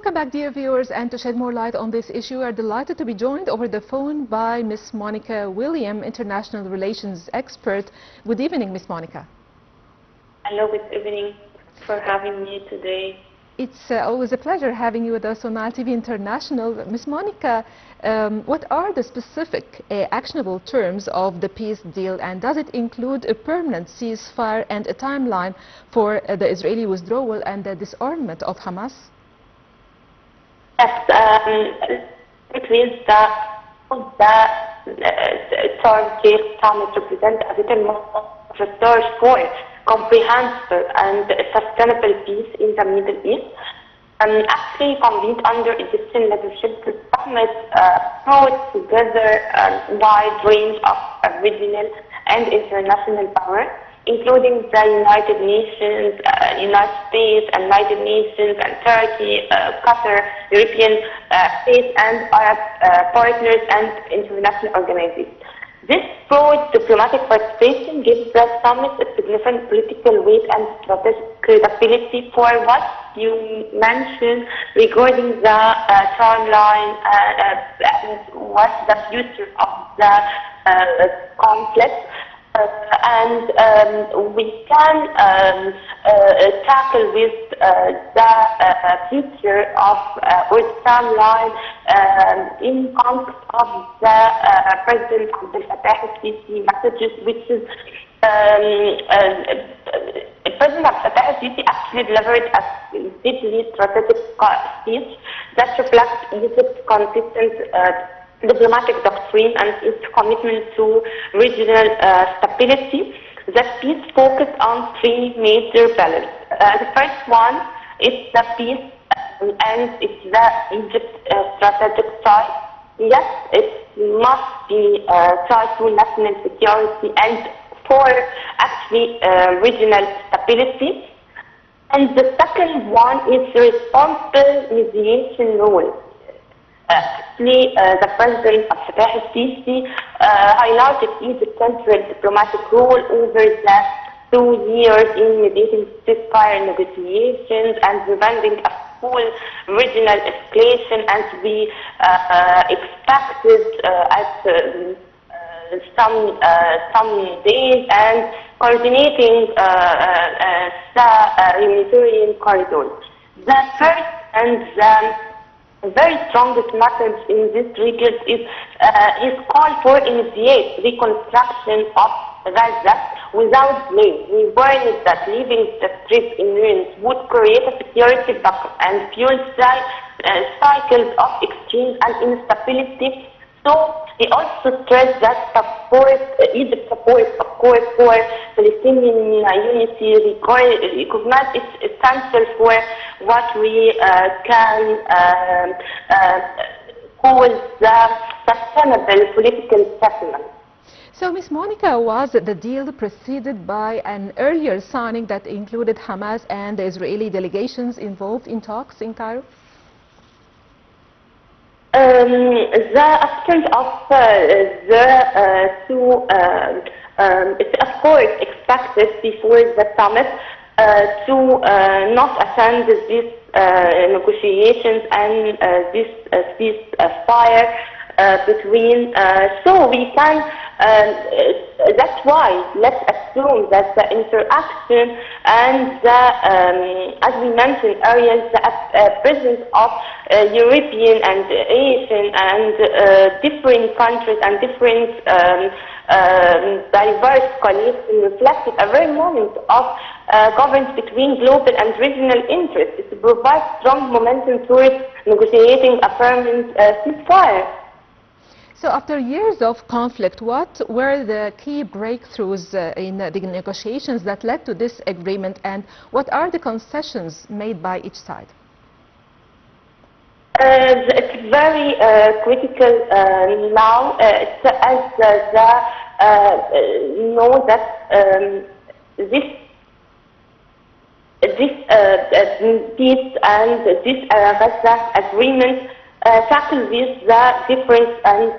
Welcome back, dear viewers, and to shed more light on this issue, we are delighted to be joined over the phone by Ms. Monica William, International Relations Expert. Good evening, Ms. Monica. Hello, good evening. For having me today. It's always a pleasure having you with us on Nile TV International. Ms. Monica, what are the specific actionable terms of the peace deal, and does it include a permanent ceasefire and a timeline for the Israeli withdrawal and the disarmament of Hamas? Yes, it means that the target summit represents a vital moment of a search for comprehensive and sustainable peace in the Middle East. Actually convened under Egyptian leadership, the summit brought together a wide range of regional and international power, including the United Nations, United States, and United Nations, and Turkey, Qatar, European states, and Arab partners and international organizations. This broad diplomatic participation gives the summit a significant political weight and strategic credibility for what you mentioned regarding the timeline and what's the future of the conflict. We can tackle with the future of or timeline in context of the President Abdel Fattah al-Sisi messages, which is President Abdel Fattah al-Sisi actually delivered a deeply strategic speech that reflects Egypt's consistent diplomatic doctrine and its commitment to regional stability. The peace focused on three major pillars. The first one is the peace and it's the Egypt strategic side. Yes, it must be tied to national security and for actually regional stability. And the second one is the responsible mediation role. Actually, the President of Fattah al-Sisi highlighted Egypt's central diplomatic role over the 2 years in mediating ceasefire negotiations and preventing a full regional escalation, as we expected at some days, and coordinating the humanitarian corridors. The first and the very strongest message in this region is call for immediate reconstruction of Gaza without delay. We warned that leaving the streets in ruins would create a security backup and fuel cycles of exchange and instability. So he also stressed that Egypt's support, of course, for Palestinian unity recognized it's essential for what we can call the sustainable political settlement. So, Ms. Monica, was the deal preceded by an earlier signing that included Hamas and the Israeli delegations involved in talks in Cairo? The absence of the two, it's of course expected before the summit to not attend these negotiations and this ceasefire between. So we can. That's why let's assume that the interaction and the, as we mentioned earlier, the presence of European and Asian and different countries and different diverse coalitions reflected a very moment of governance between global and regional interests. It provides strong momentum towards negotiating a permanent ceasefire. So after years of conflict, what were the key breakthroughs in the negotiations that led to this agreement, and what are the concessions made by each side? It's very critical now, as know that this peace and this Gaza agreement tackle with the difference, and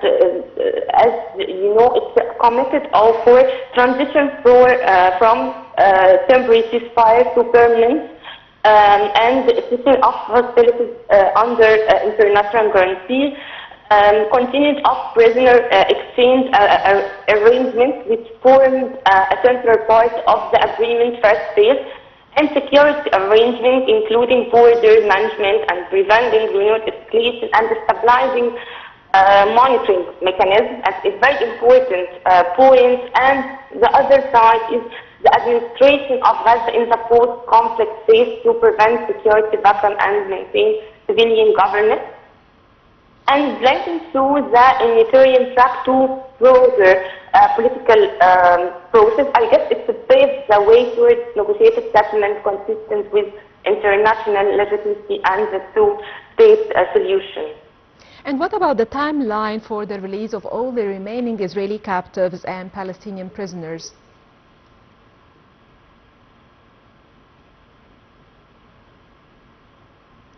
as you know, it's committed all for transition from temporary ceasefire to permanent. and ceasing of hostilities under international guarantee, continued of prisoner exchange arrangements which formed a central part of the agreement first phase, and security arrangements including border management and preventing renewed escalation and stabilizing monitoring mechanism as a very important point. And the other side is the administration of Gaza in the post-conflict phase to prevent security vacuum and maintain civilian governance, and linking to the humanitarian track to broader political process. I guess it's to pave the way towards negotiated settlement consistent with international legitimacy and the two-state solution. And what about the timeline for the release of all the remaining Israeli captives and Palestinian prisoners?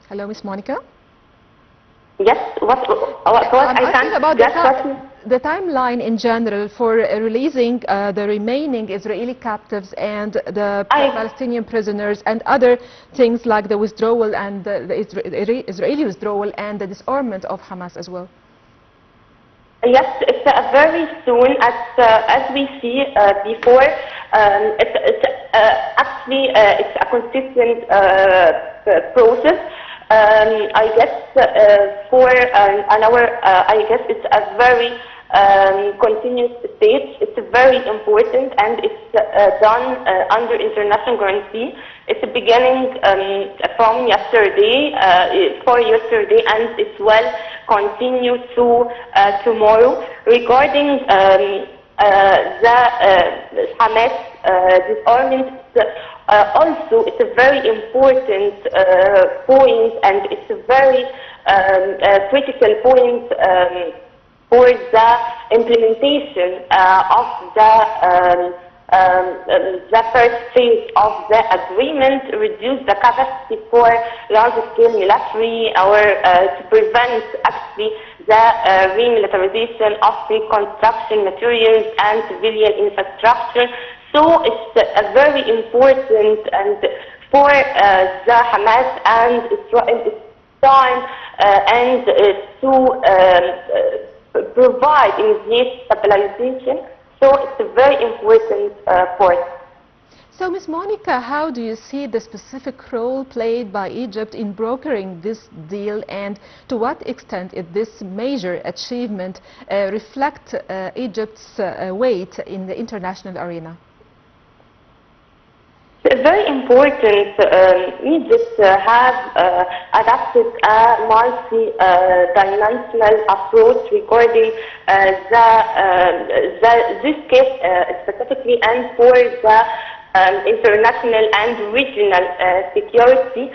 Hello, Ms. Monica? Yes, what I'm I asking can about yes, the timeline in general for releasing the remaining Israeli captives and the Palestinian prisoners and other things like the withdrawal and the Israeli withdrawal and the disarmament of Hamas as well. Yes, it's very soon as we see before. Actually, it's a consistent process. I guess for an hour, I guess it's a very continuous stage. It's very important, and it's done under international guarantee. It's beginning from yesterday, for yesterday, and it will continue to tomorrow. Regarding the Hamas disarmament, also it's a very important point, and it's a very critical point for the implementation of the first phase of the agreement, reduce the capacity for large-scale military or to prevent actually the remilitarization of reconstruction materials and civilian infrastructure. So it's a very important, and for the Hamas and Israel, it's time and to provide immediate stabilization. So it's a very important point. So, Ms. Monica, how do you see the specific role played by Egypt in brokering this deal, and to what extent did this major achievement reflect Egypt's weight in the international arena? Very important. Egypt has adopted a multi-dimensional approach regarding this case specifically, and for the international and regional security.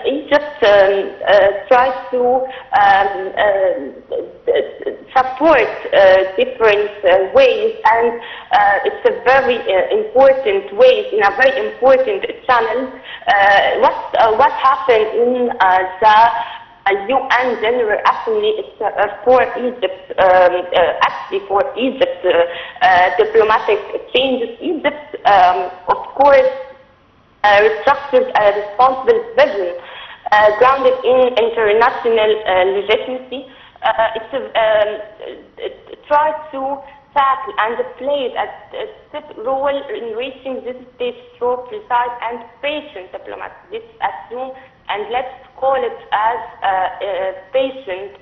Egypt tries to support different ways, and it's a very important way, in a very important channel. What happened in the UN General Assembly is for Egypt, actually for Egypt diplomatic changes. Egypt, of course, restructured a responsible vision grounded in international legitimacy. It tried to tackle and played a role in reaching this stage through precise and patient diplomacy. Let's assume, and let's call it as patient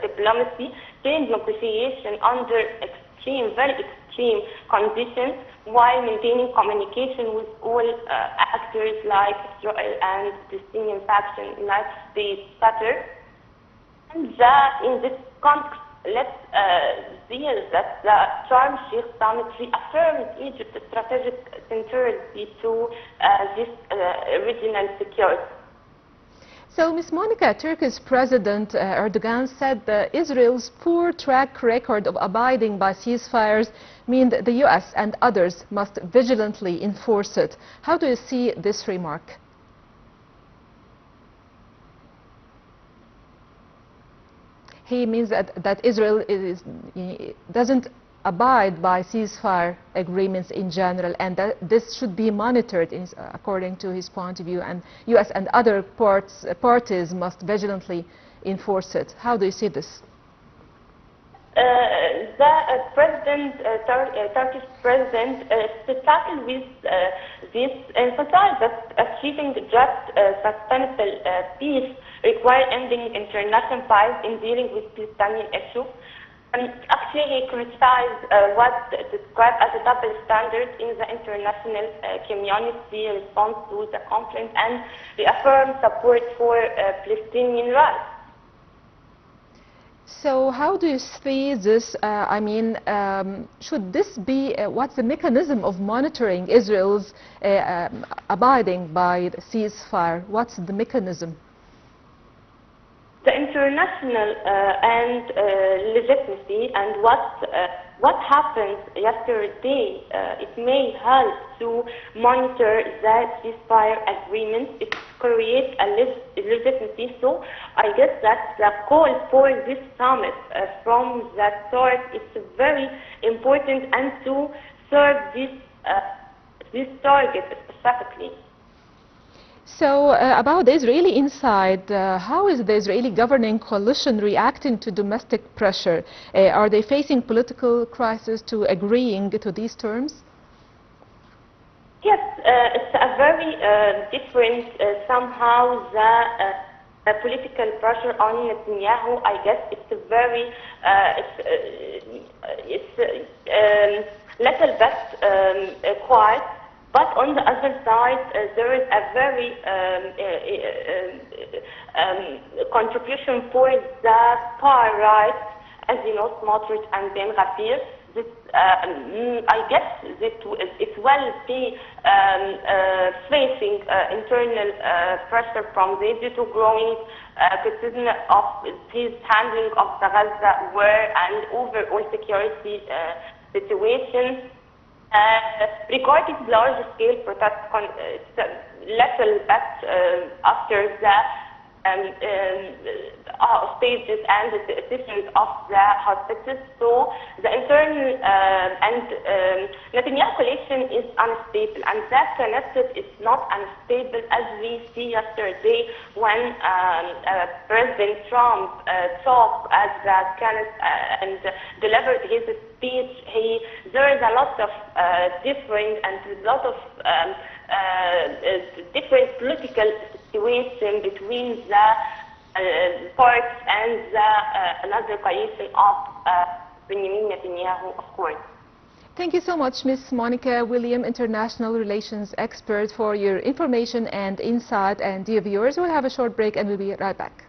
diplomacy, change negotiation under extreme, very extreme conditions, while maintaining communication with all actors like Israel and Palestinian faction, United States, Qatar. And in this context, let's deal that the Sharm el-Sheikh summit reaffirmed Egypt's strategic centrality to this regional security. So, Ms. Monica, Turkey's President Erdogan said that Israel's poor track record of abiding by ceasefires mean that the US and others must vigilantly enforce it. How do you see this remark? He means that Israel doesn't abide by ceasefire agreements in general, and that this should be monitored according to his point of view, and U.S. and other parties must vigilantly enforce it. How do you see this? Turkish president, to tackle with this, emphasized that achieving just sustainable peace requires ending international fights in dealing with Palestinian issue. And actually, he criticized what described as a double standard in the international community response to the conflict and reaffirmed support for Palestinian rights. So how do you see this? Should this be, what's the mechanism of monitoring Israel's abiding by the ceasefire? What's the mechanism? The international legitimacy and what happened yesterday, it may help to monitor the ceasefire agreement. It creates a legitimacy. So I guess that the call for this summit from the start is very important, and to serve this target specifically. So about the Israeli inside, how is the Israeli governing coalition reacting to domestic pressure? Are they facing political crisis to agreeing to these terms? Yes, it's a very different, somehow the political pressure on Netanyahu. I guess it's a very, little bit quiet. But on the other side, there is a very contribution for the far right, as you know, Smotrich and Ben Gvir. This, I guess it will be facing internal pressure from them due to growing criticism of his handling of the Gaza war and overall security situation. Regarding large-scale protest, little bit after the stages and the decisions of the hostages. So the internal Netanyahu coalition is unstable, and that Knesset is not unstable, as we see yesterday when President Trump talked at the Knesset and delivered his speech. There is a lot of different different political situation between the parts and another coalition of Benjamin Netanyahu, of course. Thank you so much, Ms. Monica William, International Relations Expert, for your information and insight. And dear viewers, we'll have a short break and we'll be right back.